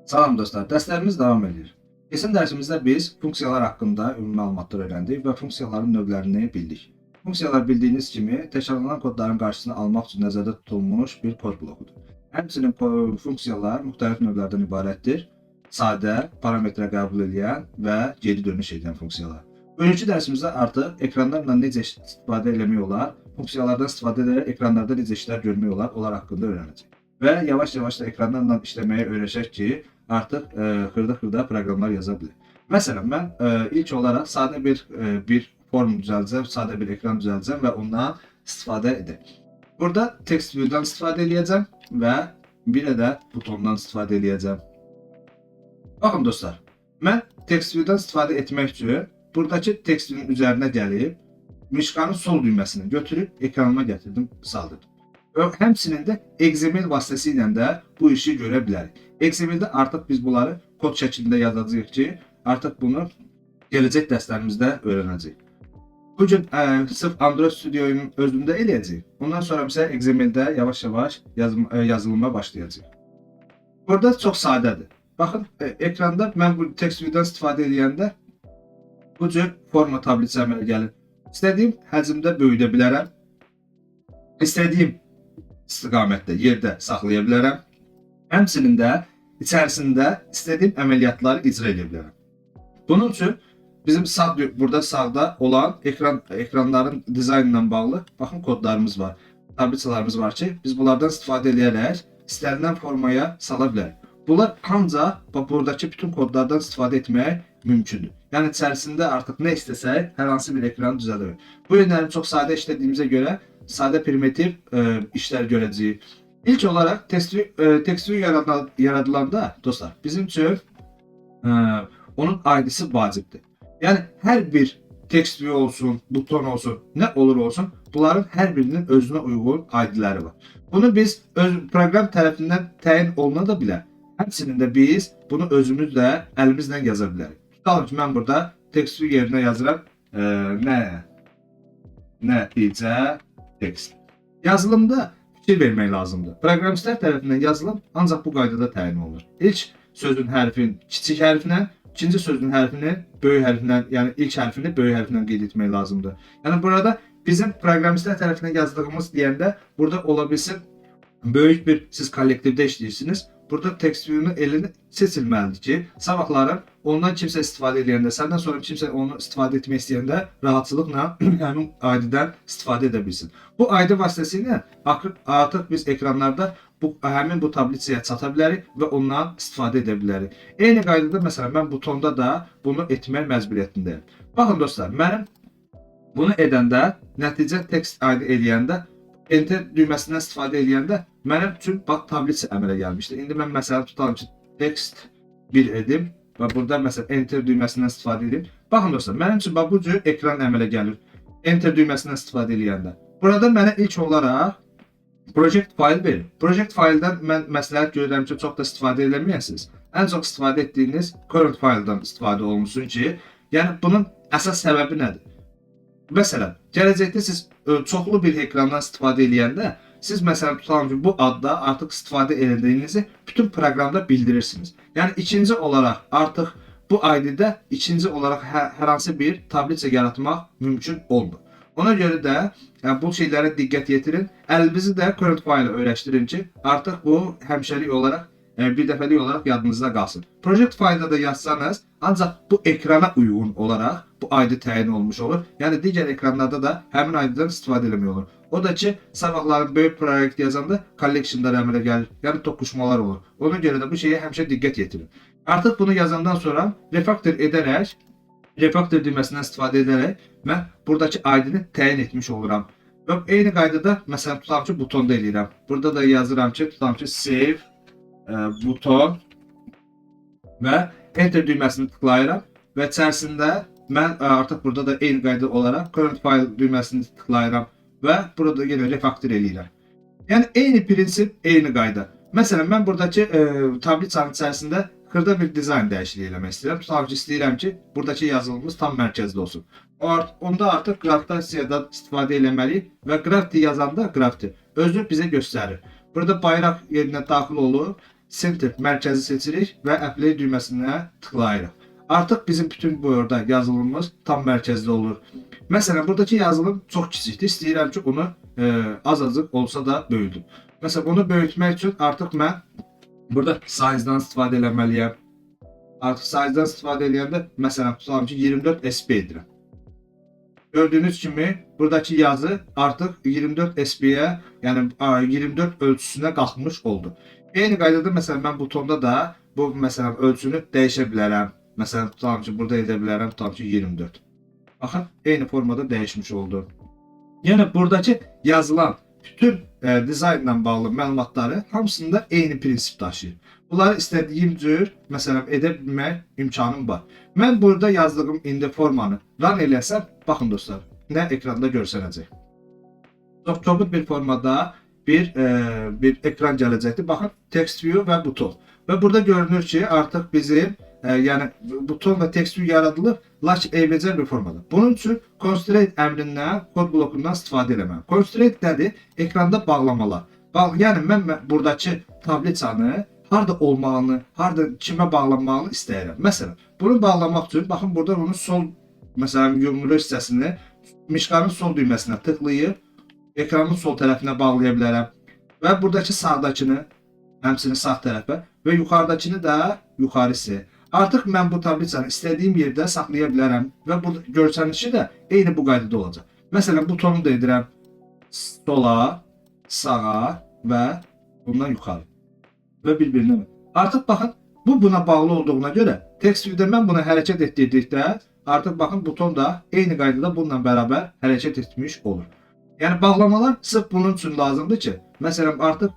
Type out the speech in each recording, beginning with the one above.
Salam dostlar, dərslərimiz davam edir. Keçən dərsimizdə biz funksiyalar haqqında ümumi məlumatlar öyrəndik və funksiyaların növlərini bildik. Funksiyalar bildiyiniz kimi təkrarlanan kodların qarşısını almaq üçün nəzərdə tutulmuş bir kod blokudur. Həmçinin funksiyalar müxtəlif növlərdən ibarətdir. Sadə, parametrə qəbul edən və geri dönüş edən funksiyalar. Bugünkü dərsimizdə artıq ekranlarla necə istifadə etmək olar, funksiyalardan istifadə edərək ekranlarda necə işlər görmək olar, onlar haqqında öyrənəcəyik. Və yavaş-yavaş da ekranlarla işləməyi öyrəşək ki, artıq xırda-xırda proqramlar yaza bilir. Məsələn, mən ilk olaraq sadə bir form düzəldəcəm, sadə bir ekran düzəldəcəm və ondan istifadə edək. Burada text view'dan istifadə edəcəm və bir də butondan istifadə edəcəm. Baxın dostlar, mən text view'dan istifadə etmək üçün buradakı text view'un üzərinə gəlib, mişqanın sol düyməsini götürüb ekranıma gətirdim, saldırdım. Həmçinin də XML vasitəsilə də bu işi görə bilərik. XML-də artıq biz bunları kod şəklində yazacağıq ki, artıq bunu gələcək dərslərimizdə öyrənəcəyik. Bugün sırf Android Studio'nun özündə eləyəcəyik. Ondan sonra isə XML-də yavaş-yavaş yazılıma başlayacağıq. Burada çox sadədir. Baxın, ekranda mən bu text view'dan istifadə edəndə bu cür forma tabletçi əmələ gəlir. İstədiyim həcmdə böyüdə bilərəm. İstədiyim istiqamətdə, yerdə saxlaya bilərəm. Həmçinin də içərisində istədiyim əməliyyatları icra edə bilərəm. Bunun üçün bizim burada sağda olan ekranların dizaynı ilə bağlı baxın kodlarımız var. Tabletçalarımız var ki, biz bunlardan istifadə edərək istənilən formaya sala bilərik. Bunlar ancaq buradakı bütün kodlardan istifadə etmək mümkündür. Yəni içərisində artıq nə istəsək, hər hansı bir ekranı düzəldir. Bu yönləri çox sadə işlədiyimizə görə sadə primitiv işlər görəcəyik. İlk olaraq text view yaradılanda dostlar, bizim üçün onun ID'si vacibdir. Yəni hər bir text view olsun, buton olsun, nə olur olsun, bunların hər birinin özünə uyğun ID'ləri var. Bunu biz proqram tərəfindən təyin oluna da bilər. Həmçinin də biz bunu özümüz də əlimizlə yaza bilərik. Tutalım ki, mən burada text view yerinə yazıram nəticə text. Yazılımda fikir vermək lazımdır. Proqramistlər tərəfindən yazılım ancaq bu qaydada təyin olunur. İlk sözün hərfin kiçik hərfinə, ikinci sözün hərfini böyük hərfinə, yəni ilk hərfini böyük hərfinə qeyd etmək lazımdır. Yəni burada bizim proqramistlər tərəfindən yazdığımız deyəndə burada ola bilsin böyük bir siz kollektivdə işləyirsiniz. Burada text view'un elini seçilməlidir ki, sabahları ondan kimsə istifadə edəndə, səndən sonra kimsə onu istifadə etmək istəyəndə rahatçılıqla həmin ID-dən istifadə edə bilsin. Bu ID vasitəsilə artıq biz ekranlarda həmin bu tabletçiyə çata bilərik və ondan istifadə edə bilərik. Eyni qaydada məsələn mən butonda da bunu etmək məcburiyyətindəyim. Baxın dostlar, mənim bunu edəndə, nəticə text ID eləyəndə, enter düyməsindən istifadə edəndə mənim üçün bax tabletçi əmələ gəlmişdir. İndi mən məsələn tutalım ki, text 1 edim və burada məsələn enter düyməsindən istifadə edim. Baxın dostlar, mənim üçün bax bu cür ekran əmələ gəlir. Enter düyməsindən istifadə edəndə. Burada mənə ilk olaraq project file verir. Project file'dan mən məsləhət görürəm ki, çox da istifadə edəməyəsiniz. Ən çox istifadə etdiyiniz current file'dan istifadə olunsun ki, yəni bunun əsas səbəbi nədir? Məsələn, gələcəkdə siz çoxlu bir ekrandan istifadə edəndə, siz məsələn tutalım ki, bu adda artıq istifadə edildiyinizi bütün proqramda bildirirsiniz. Yəni ikinci olaraq artıq bu ID-də ikinci olaraq hər hansı bir tabletçə yaratmaq mümkün olmur. Ona görə də bu şeylərə diqqət yetirin. Əlinizi də current file öyrəşdirin ki, artıq bu həmişəlik olaraq bir dəfəlik olaraq yadınızda qalsın. Project file'da da yazsanız, ancaq bu ekrana uyğun olaraq bu ID təyin olmuş olur. Yəni digər ekranlarda da həmin ID-dən istifadə etmək olur. O da ki, sabahların böyük proyekt yazanda collectionlar əmələ gəlir, yəni toqquşmalar olur. Ona görə də bu şeyə həmişə diqqət yetirin. Artıq bunu yazandan sonra refactor edərək, refactor düyməsindən istifadə edərək mən buradakı ID-ni təyin etmiş oluram. Və eyni qaydada məsələn tutalım ki, butonda eləyirəm. Burada da yazıram ki, tutalım ki, save buton və enter düyməsini tıklayıram və içərisində mən artıq burada da eyni qayda olaraq current file düyməsini tıklayıram və burada yenə refactor eləyirəm. Yəni eyni prinsip, eyni qayda. Məsələn, mən buradakı tabletçanın içərisində xırda bir dizayn dəyişikliyi eləmək istəyirəm. Tutalım ki, istəyirəm ki, buradakı yazılımımız tam mərkəzdə olsun. Onda artıq gravitasiyada istifadə eləməliyik və gravity yazanda gravity özü bizə göstərir. Burada bayraq yerinə daxil olur center mərkəzi seçirik və apply düyməsinə tıklayırıq. Artıq bizim bütün bu orada yazılımımız tam mərkəzdə olur. Məsələn, buradakı yazılım çox kiçikdir. İstəyirəm ki, onu az-azıq olsa da böyüdüm. Məsələn, bunu böyütmək üçün artıq mən burada size-dan istifadə eləməliyəm. Artıq size-dan istifadə edəndə, məsələn, tutalım ki, 24 sp edirəm. Gördüyünüz kimi buradakı yazı artıq 24 sp-yə, yəni 24 ölçüsünə qalxmış oldu. Eyni qaydada məsələn mən butonda da bu məsələn ölçünü dəyişə bilərəm. Məsələn, tutalım ki, burada edə bilərəm, tutalım ki, 24. Baxın, eyni formada dəyişmiş oldu. Yəni buradakı yazılan bütün dizaynla bağlı məlumatları hamısında eyni prinsip daşıyır. Bunları istədiyim cür, məsələn, edə bilmək imkanım var. Mən burada yazdığım indi formanı run eləsəm, baxın dostlar, nə ekranda görsənəcək. Çox kobud bir formada bir ekran gələcəkdir. Baxın, text view və buton. Və burada görünür ki, artıq bizim yəni buton və text view yaradılıb, lakin eybəcər bir formada. Bunun üçün constraint əmrindən, kod blokundan istifadə eləməliyəm. Constraint nədir? Ekranda bağlamalar. Yəni mən buradakı tabliçanı harda olmağını, harda kimə bağlanmağını istəyirəm. Məsələn, bunu bağlamaq üçün baxın burada onun sol, məsələn, yumru hissəsini mişqanın sol düyməsinə tıklayıb ekranın sol tərəfinə bağlaya bilərəm. Və buradakı sağdakını həmçinin sağ tərəfə və yuxarıdakını da yuxarı hissəyə. Artıq mən bu tabliçanı istədiyim yerdə saxlaya bilərəm və burada görsənişi də eyni bu qaydada olacaq. Məsələn, butonu da edirəm sola, sağa və bundan yuxarı və bir-birinə. Artıq baxın, bu buna bağlı olduğuna görə text view'də mən buna hərəkət etdirdikdə artıq baxın buton da eyni qaydada bununla bərabər hərəkət etmiş olur. Yəni bağlamalar sırf bunun üçün lazımdır ki, məsələn artıq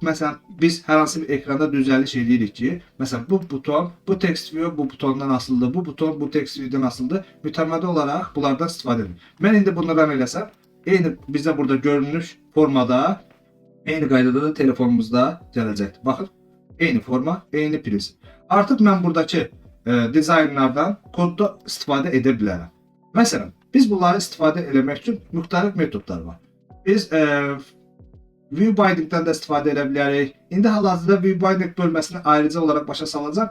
biz hər hansı bir ekranda düzəliş edirik ki, məsələn bu buton, bu text view bu butondan asılıdır, bu buton bu text view'dən asılıdır. Mütəmmədi olaraq bunlardan istifadə edin. Mən indi bunlardan eləsəm, eyni bizdə burada görünüş formada, eyni qaydada da telefonumuzda gələcəkdir. Baxın, eyni forma, eyni prinsip. Artıq mən buradakı dizaynlardan kodda istifadə edə bilərəm. Məsələn, biz bunları istifadə eləmək üçün müxtəlif metodlar var. Biz view bindingdən də istifadə edə bilərik. İndi hal-hazırda view binding bölməsini ayrıca olaraq başa salacağım.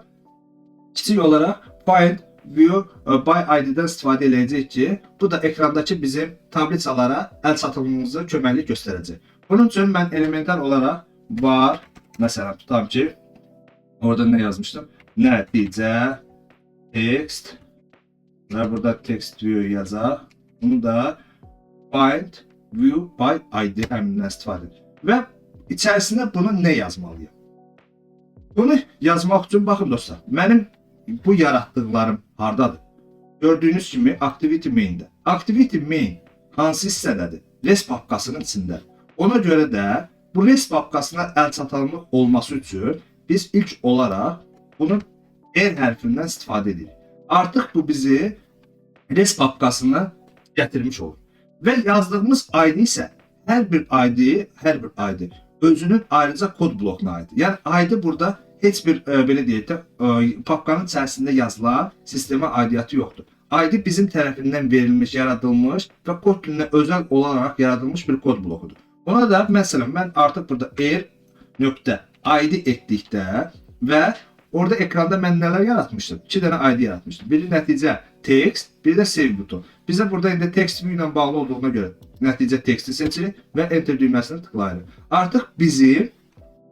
Kiçik olaraq bind view by ID-dən istifadə edəcəyik ki, bu da ekrandakı bizim tabliçalara əl çatımlığımızı köməklik göstərəcək. Bunun üçün mən elementar olaraq var, məsələn tutam ki, orada nə yazmışdım? Nəticə text və burada text view yazaq. Bunu da bind view by ID əmrindən istifadə edir. Və içərisində bunu nə yazmalıyım? Bunu yazmaq üçün baxın dostlar, mənim bu yaratdıqlarım hardadır? Gördüyünüz kimi activity main-də. Activity main hansı hissədədir? Res papkasının içindədir. Ona görə də bu res papkasına əl çatanlıq olması üçün biz ilk olaraq bunun R hərfindən istifadə edirik. Artıq bu bizi res papkasına gətirmiş olur. Və yazdığımız ID isə hər bir ID özünün ayrıca kod blokuna aiddir. Yəni ID burada heç bir belə deyək də papkanın içərisində yazılan sistemə aidiyyatı yoxdur. ID bizim tərəfindən verilmiş, yaradılmış və kod dilinə özəl olaraq yaradılmış bir kod blokudur. Ona da məsələn mən artıq burada r.id etdikdə və orada ekranda mən nələr yaratmışdım? 2 dənə ID yaratmışdım. Biri nəticə text, biri də save buton. Bizə burada indi text view ilə bağlı olduğuna görə nəticə texti seçirik və enter düyməsini tıklayırıq. Artıq bizim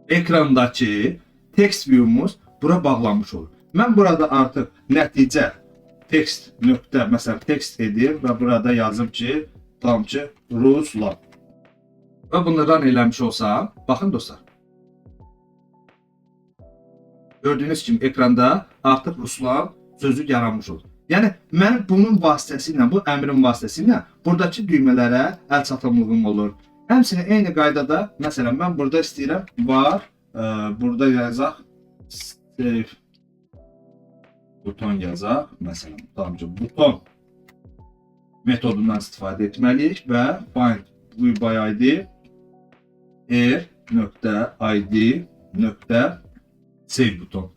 ekrandakı text view'umuz bura bağlanmış olur. Mən burada artıq nəticə text nöqtə, məsələn text edir və burada yazım ki, tam ki Ruslan. Və bunu run eləmiş olsam, baxın dostlar. Gördüyünüz kimi ekranda artıq Ruslan sözü yaranmış olur. Yəni mən bunun vasitəsilə, bu əmrin vasitəsilə buradakı düymələrə əl çatımlığım olur. Həmçinin eyni qaydada, məsələn mən burada istəyirəm var, burada yazaq save buton yazaq, məsələn tam ki buton metodundan istifadə etməliyik və find view by id r.id.save buton.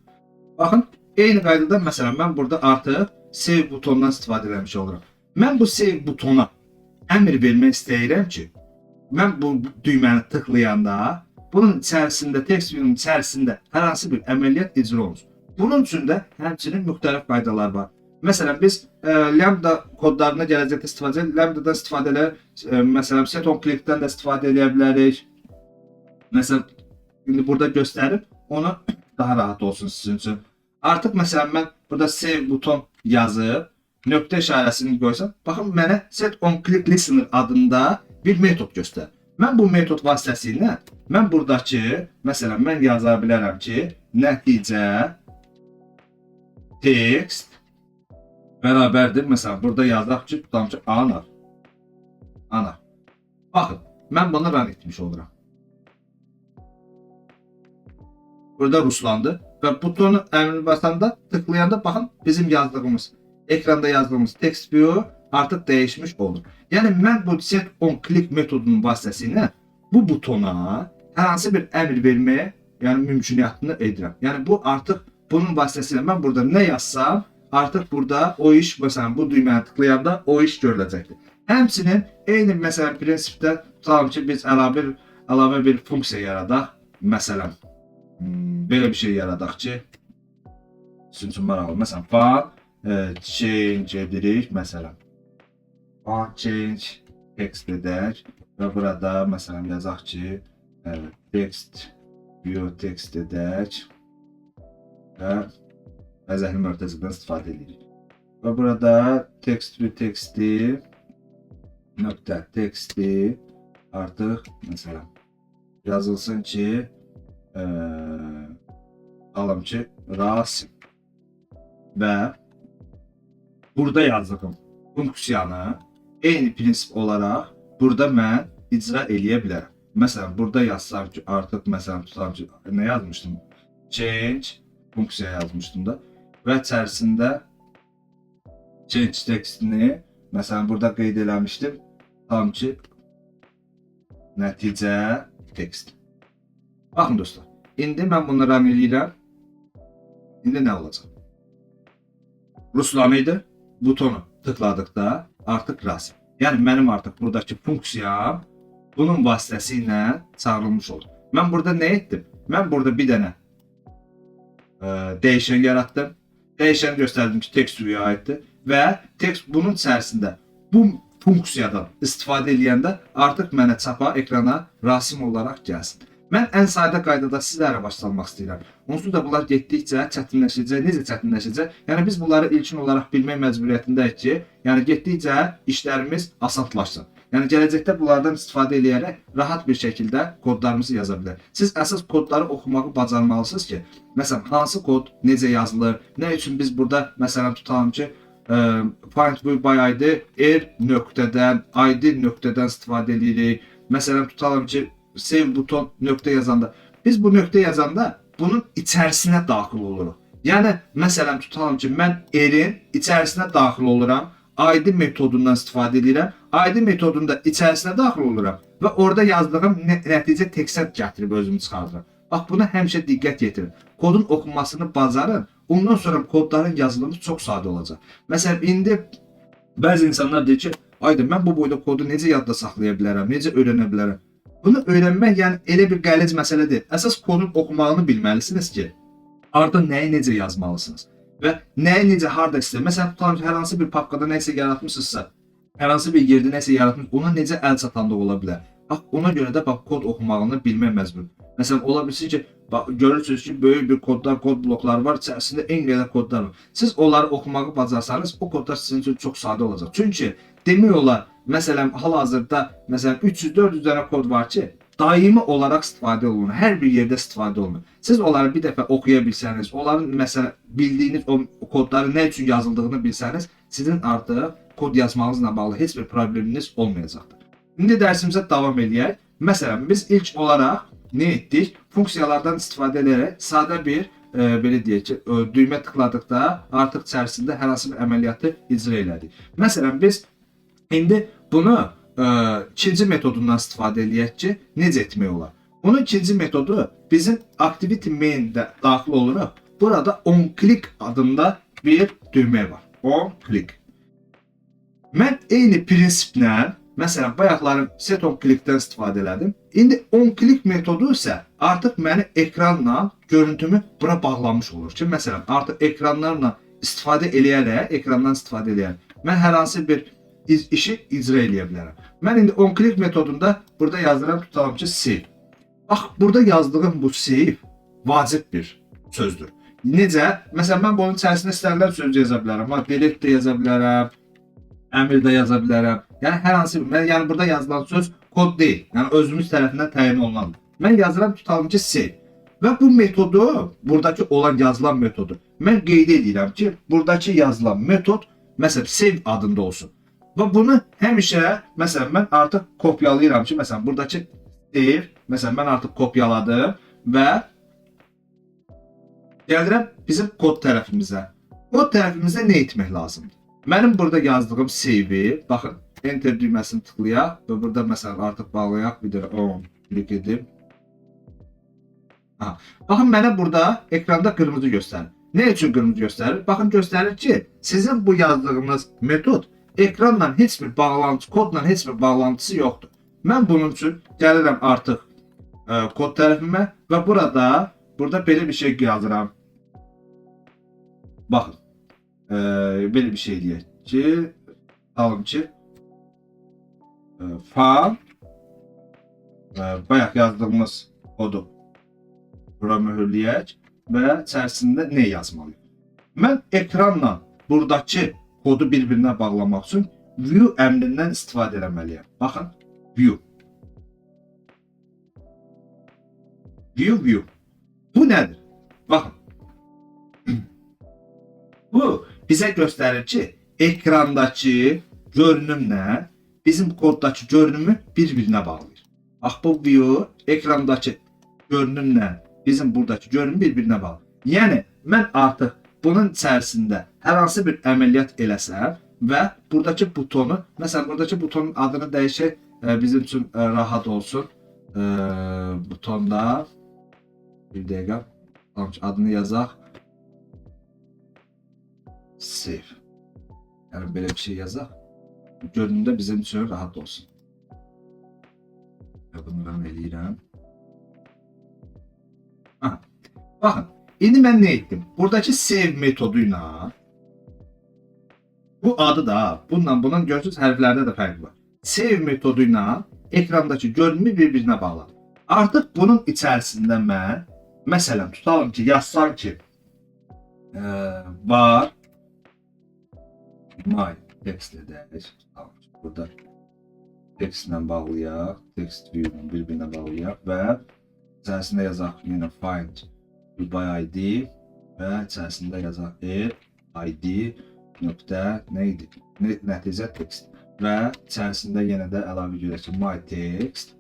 Baxın, eyni qaydada məsələn mən burada artıq save butonundan istifadə etmiş oluram. Mən bu save butona əmr vermək istəyirəm ki, mən bu düyməni tıklayanda bunun içərisində, text view'un içərisində hər hansı bir əməliyyat icra olunur. Bunun üçün də həmçinin müxtəlif qaydalar var. Məsələn, biz lambda kodlarına gələcəkdə istifadə edirik. Lambdadan istifadə edək, məsələn, set on click'dən də istifadə edə bilərik. Məsələn, indi burada göstərib, onu daha rahat olsun sizin üçün. Artıq məsələn, mən burada save buton yazıb, nöqtə işarəsini qoysam, baxın, mənə set on click listener adında bir metod göstərir. Mən bu metod vasitəsilə, mən buradakı, məsələn, mən yaza bilərəm ki, nəticə text bərabərdir. Məsələn, burada yazaq ki, tutam ki, ana. Baxın, mən bunu run etmiş oluram. Burada ruslandı və butonu əmrini basanda, tıklayanda baxın, bizim yazdığımız, ekranda yazdığımız text view artıq dəyişmiş olur. Yəni, mən bu set on click metodunun vasitəsilə bu butona hər hansı bir əmr verməyə, yəni mümkünatını edirəm. Yəni, bu artıq bunun vasitəsilə mən burada nə yazsam, artıq burada o iş, məsələn, bu düyməni tıklayanda o iş görüləcəkdir. Həmçinin, eyni məsələn, prinsipdə tutalım ki, biz əlavə bir funksiya yaradaq. Məsələn, belə bir şey yaradaq ki, sizin üçün maraqlı. Məsələn, fun change edirik, məsələn. Fun change text edək və burada, məsələn, yazaq ki, text view text edək və əzəhli mörtəzədən istifadə edirik. Və burada text view texti nöqtə texti artıq, məsələn, yazılsın ki, alım ki, Rasim və burada yazdığım funksiyanı eyni prinsip olaraq burada mən icra eləyə bilərəm. Məsələn, burada yazsam ki, artıq, məsələn, tutam ki, nə yazmışdım? Change funksiya yazmışdım da və içərisində change textini, məsələn, burada qeyd eləmişdim, tam ki, nəticə text. Baxın dostlar, indi mən bunu run eləyirəm. İndi nə olacaq? Ruslan idi, butonu tıkladıqda artıq Rasim. Yəni, mənim artıq buradakı funksiyam bunun vasitəsilə çağırılmış olur. Mən burada nə etdim? Mən burada bir dənə dəyişən yaratdım. Dəyişəni göstərdim ki, text view-ya aiddir və text bunun içərisində bu funksiyadan istifadə edəndə artıq mənə çapa ekrana Rasim olaraq gəlsin. Mən ən sadə qaydada sizlərə başlamaq istəyirəm. Onsuz da bunlar getdikcə çətinləşəcək. Necə çətinləşəcək? Yəni biz bunları ilkin olaraq bilmək məcburiyyətindəyik ki, yəni getdikcə işlərimiz asanlaşsın. Yəni gələcəkdə bunlardan istifadə edərək rahat bir şəkildə kodlarımızı yaza bilərik. Siz əsas kodları oxumağı bacarmalısınız ki, məsələn, hansı kod necə yazılır, nə üçün biz burada məsələn tutalım ki, find by id r nöqtədən, id nöqtədən istifadə edirik. Məsələn, tutalım ki, save buton nöqtə yazanda, biz bu nöqtə yazanda bunun içərisinə daxil oluruq. Yəni, məsələn, tutalım ki, mən r-in içərisinə daxil oluram, id metodundan istifadə edirəm, id metodunda içərisinə daxil oluram və orada yazdığım nəticə textə gətirib özümü çıxardıram. Bax, buna həmişə diqqət yetirin. Kodun oxunmasını bacarın, ondan sonra kodların yazılımı çox sadə olacaq. Məsələn, indi bəzi insanlar deyir ki, ayda mən bu boyda kodu necə yadda saxlaya bilərəm, necə öyrənə bilərəm? Bunu öyrənmək yəni elə bir qəliz məsələ deyil. Əsas kodun oxumağını bilməlisiniz ki, arada nəyi necə yazmalısınız və nəyi necə harda istəyir. Məsələn, tutalım ki, hər hansı bir papkada nəsə yaratmışsınızsa, hər hansı bir yerdə nəsə yaratmışsınız, ona necə əl çatanlıq ola bilər. Bax, ona görə də bax, kod oxumağını bilmək məcbur. Məsələn, ola bilsin ki, bax, görürsünüz ki, böyük bir kodlar, kod blokları var, içərisində eyni qədər kodlar var. Siz onları oxumağı bacarsanız, o kodlar sizin üçün çox sadə olacaq. Çünki demək olar, məsələn, hal-hazırda məsələn 300-400 dənə kod var ki, daimi olaraq istifadə olunur. Hər bir yerdə istifadə olunur. Siz onları bir dəfə oxuya bilsəniz, onların məsələn bildiyiniz o kodları nə üçün yazıldığını bilsəniz, sizin artıq kod yazmağınızla bağlı heç bir probleminiz olmayacaqdır. İndi dərsimizə davam edək. Məsələn, biz ilk olaraq nə etdik? Funksiyalardan istifadə edərək sadə bir belə deyək ki, düymə tıkladıqda artıq içərisində hər hansı bir əməliyyatı icra elədik. Məsələn, biz indi bunu ikinci metodundan istifadə edək ki, necə etmək olar? Onun ikinci metodu bizim activity main-də daxil oluruq. Burada onClick adında bir düymə var. onClick. Mən eyni prinsiplə məsələn, bayaqların set on clickdən istifadə elədim. İndi on click metodu isə artıq məni ekranla görüntümü bura bağlamış olur ki, məsələn, artıq ekranlarla istifadə eləyərək, ekrandan istifadə eləyərək mən hər hansı bir işi icra eləyə bilərəm. Mən indi on click metodunda burada yazıram, tutalım ki, save. Bax, burada yazdığım bu save vacib bir sözdür. Necə? Məsələn, mən bunun içərisində istənilən söz yaza bilərəm. Delete də yaza bilərəm, əmr də yaza bilərəm. Yəni, hər hansı bir, yəni burada yazılan söz kod deyil. Yəni, özümüz tərəfindən təyin olunandır. Mən yazıram, tutalım ki, save. Və bu metodu, buradakı olan yazılan metodu, mən qeyd edirəm ki, buradakı yazılan metod, məsələn, save adında olsun. Və bunu həmişə, məsələn, mən artıq kopyalayıram ki, məsələn, buradakı save, məsələn, mən artıq kopyaladım və gəlirəm bizim kod tərəfimizə. Kod tərəfimizdə nə etmək lazımdır? Mənim burada yazdığım save-i, baxın, enter düyməsini tıklayaq və burada, məsələn, artıq bağlayaq, bir də 10 klik edib. Baxın, mənə burada ekranda qırmızı göstərir. Nə üçün qırmızı göstərir? Baxın, göstərir ki, sizin bu yazdığınız metod ekranla heç bir bağlantısı, kodla heç bir bağlantısı yoxdur. Mən bunun üçün gəlirəm artıq kod tərəfimə və burada belə bir şey yazıram. Baxın, belə bir şey deyək ki, alım ki, file bayaq yazdığımız kodu bura mühürləyək və içərisində nə yazmalıyıq? Mən ekranla buradakı kodu bir-birinə bağlamaq üçün view əmrindən istifadə etməliyəm. Baxın, view. View. Bu nədir? Baxın. Bu bizə göstərir ki, ekrandakı görünümlə bizim koddakı görünümü bir-birinə bağlayır. Bax, bu view ekrandakı görünümlə bizim buradakı görünüm bir-birinə bağlı. Yəni, mən artıq bunun içərisində hər hansı bir əməliyyat eləsəm və buradakı butonu, məsələn, buradakı butonun adını dəyişək, bizim üçün rahat olsun. Butonda, bir dəqiqə, adını yazaq. Save. Yəni, belə bir şey yazaq. Görünümdə bizim üçün rahat olsun. Bunu mən eləyirəm. Baxın, indi mən nə etdim? Buradakı save metoduyla, bu adı da, bunun görürsünüz hərflərdə də fərq var. Save metoduyla ekrandakı görünümü bir-birinə bağladım. Artıq bunun içərisində mən, məsələn, tutalım ki, yazsam ki, var, my text edək, burada textlə bağlayaq, text view-lə bir-birinə bağlayaq və içərisində yazaq yenə find by ID və içərisində yazaq id nöqtə nə idi? Nəticə text və içərisində yenə də əlavə edək ki, my text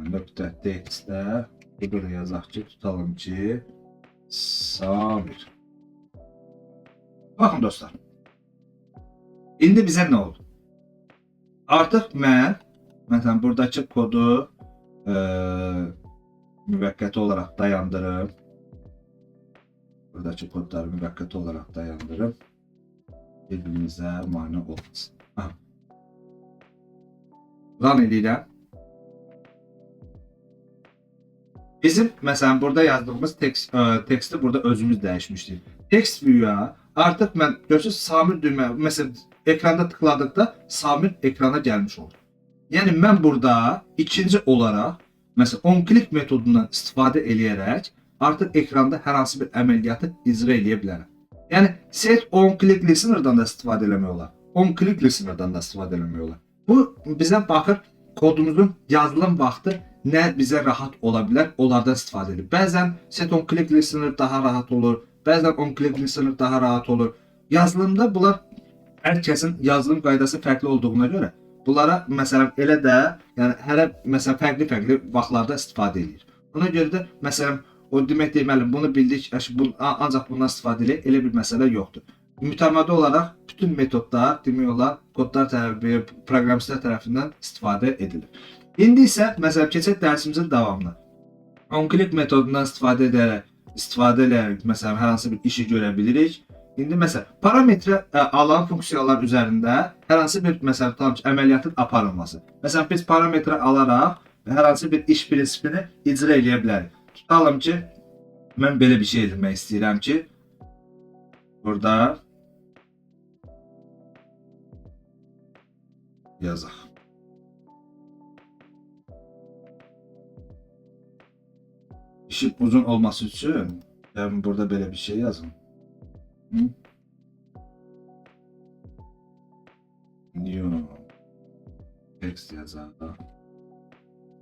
nöqtə textdə burada yazaq ki, tutalım ki, Samir. Baxın dostlar, indi bizə nə oldu? Artıq mən, məsələn, buradakı kodu müvəqqəti olaraq dayandırım. Buradakı kodları müvəqqəti olaraq dayandırım. Bir-birimizə mane olmasın. Run edirəm. Bizim, məsələn, burada yazdığımız teksti burada özümüz dəyişmişdik. Text view-a artıq mən, görürsünüz, Samir düymə, məsələn, ekranda tıkladıqda Samir ekrana gəlmiş olur. Yəni, mən burada ikinci olaraq, məsələn, on click metodundan istifadə eləyərək artıq ekranda hər hansı bir əməliyyatı icra eləyə bilərəm. Yəni, set on click listener'dan da istifadə eləmək olar. On click listener'dan da istifadə eləmək olar. Bu bizə baxır, kodumuzun yazılım vaxtı nə bizə rahat ola bilər, onlardan istifadə edir. Bəzən set on click listener daha rahat olur, bəzən on click listener daha rahat olur. Yazılımda bunlar hər kəsin yazılım qaydası fərqli olduğuna görə bunlara, məsələn, elə də, yəni hər, məsələn, fərqli vaxtlarda istifadə edir. Ona görə də, məsələn, o demək deməli, bunu bildik, ancaq bundan istifadə edir, elə bir məsələ yoxdur. Mütəmadi olaraq bütün metodlar, demək olar, kodlar tərəfi, proqramistlər tərəfindən istifadə edilir. İndi isə, məsələn, keçək dərsimizin davamına. On click metodundan istifadə edərək, məsələn, hər hansı bir işi görə bilirik. İndi məsələn parametrə alan funksiyalar üzərində hər hansı bir məsələn tutalım ki, əməliyyatın aparılması. Məsələn biz parametrə alaraq hər hansı bir iş prinsipini icra edə bilərik. Tutalım ki, mən belə bir şey etmək istəyirəm ki, burada yazaq. İşin uzun olması üçün ben burada belə bir şey yazım. New text yazaq.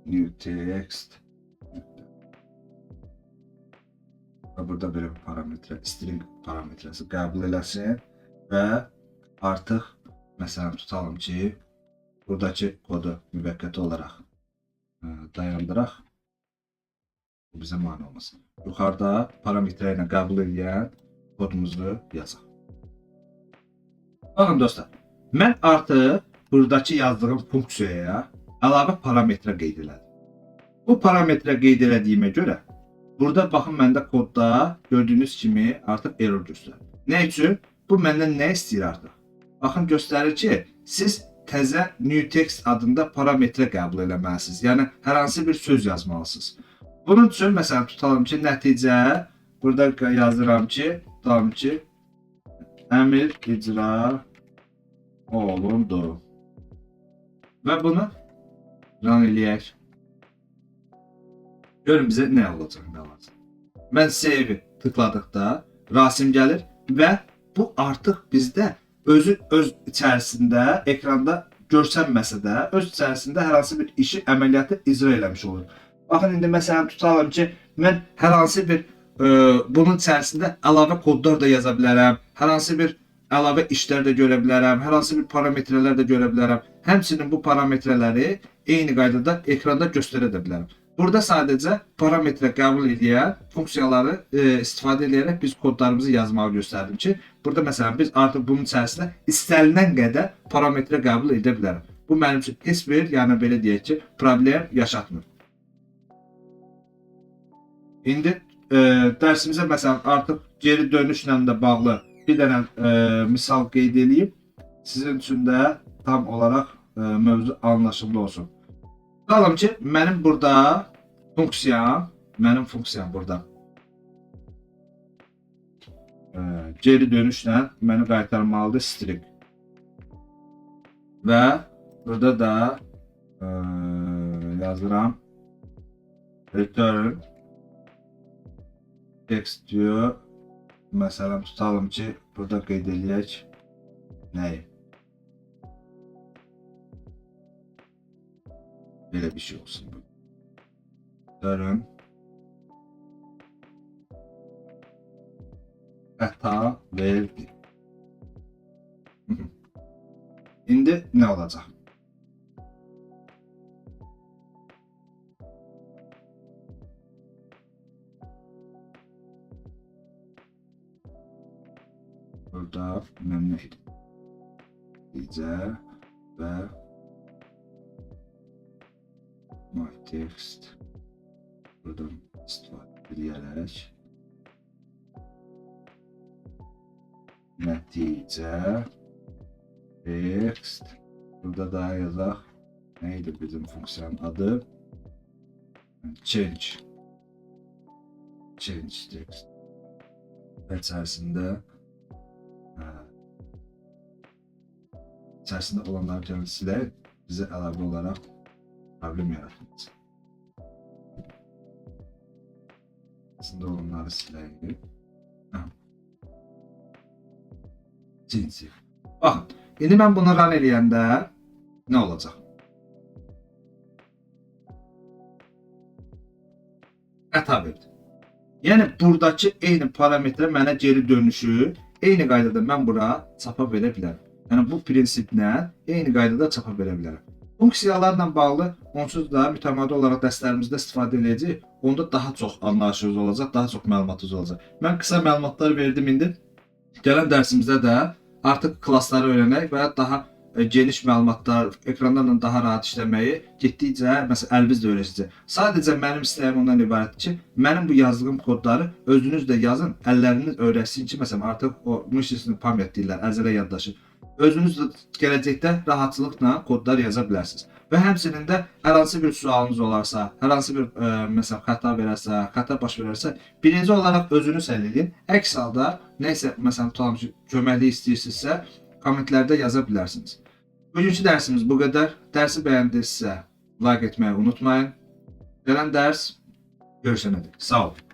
New text. Burada belə bir parametre, string parametresi qəbul eləsin və artıq məsələn tutalım ki, buradakı kodu müvəqqəti olaraq dayandıraq. Bu bizə mane olmasın. Yuxarıda parametre ilə qəbul edən kodumuzu yazaq. Baxın dostlar, mən artıq buradakı yazdığım funksiyaya əlavə parametre qeyd elədim. Bu parametre qeyd elədiyimə görə burada baxın məndə kodda gördüyünüz kimi artıq error göstərir. Nə üçün? Bu məndən nə istəyir artıq? Baxın göstərir ki, siz təzə new text adında parametre qəbul eləməlisiniz. Yəni hər hansı bir söz yazmalısınız. Bunun üçün məsələn tutalım ki, nəticə burada yazıram ki, tutalım ki, əmr icra olundu. Və bunu run eləyək. Görün bizə nə olacaq, nə olacaq. Mən save tıkladıqda Rasim gəlir və bu artıq bizdə öz içərisində ekranda görsənməsə də öz içərisində hər hansı bir işi əməliyyatı icra eləmiş olur. Baxın indi məsələn tutalım ki, mən hər hansı bir bunun içərisində əlavə kodlar da yaza bilərəm, hər hansı bir əlavə işlər də görə bilərəm, hər hansı bir parametrelər də görə bilərəm. Həmçinin bu parametreləri eyni qaydada ekranda göstərə də bilərəm. Burada sadəcə parametre qəbul edən funksiyaları istifadə edərək biz kodlarımızı yazmağı göstərdim ki, burada məsələn biz artıq bunun içərisində istənilən qədər parametre qəbul edə bilərəm. Bu mənim üçün heç bir, yəni belə deyək ki, problem yaşatmır. İndi dərsimizə məsələn artıq geri dönüşlə də bağlı bir dənə misal qeyd edeyim. Sizin üçün də tam olaraq mövzu anlaşılır olsun. Tutalım ki, mənim burada mənim funksiyam burada geri dönüşlə məni qaytarmalıdır string. Və burada da yazıram return text diyor. Məsələn tutalım ki, burada qeyd edək nəyi? Belə bir şey olsun bu. Return xəta verdi. İndi nə olacaq? Burada məmnun edim. Necə və my text buradan istifadə edərək nəticə text burada da yazaq neydi bizim funksiyanın adı change text və içərisində olanları gəlisilə bizə əlavə olaraq problem yaratmayacaq. Aslında onları siləyik. Cinsi. Baxın, indi mən bunu run eləyəndə nə olacaq? Xəta verdi. Yəni buradakı eyni parametre mənə geri dönüşü eyni qaydada mən bura çapa verə bilərəm. Yəni bu prinsiplə eyni qaydada çapa verə bilərəm. Funksiyalarla bağlı onsuz da mütəmadi olaraq dərslərimizdə istifadə edəcəyik. Onda daha çox anlayışınız olacaq, daha çox məlumatınız olacaq. Mən qısa məlumatlar verdim indi. Gələn dərsimizdə də artıq klassları öyrənək və daha geniş məlumatlar, ekranlarla daha rahat işləməyi getdikcə, məsələn, əliniz də öyrəşəcək. Sadəcə mənim istəyim ondan ibarətdir ki, mənim bu yazdığım kodları özünüz də yazın, əlləriniz öyrəşsin ki, məsələn, artıq o mышечный память deyirlər, əzələ yaddaşı. Özünüz də gələcəkdə rahatçılıqla kodlar yaza bilərsiniz. Və həmçinin də hər hansı bir sualınız olarsa, hər hansı bir məsələn xəta verərsə, xəta baş verərsə, birinci olaraq özünüz həll edin. Əks halda nəsə məsələn tutalım ki, köməklik istəyirsinizsə, kommentlərdə yaza bilərsiniz. Bugünkü dərsimiz bu qədər. Dərsi bəyəndinizsə like etməyi unutmayın. Gələn dərs görüşənədək. Sağ olun.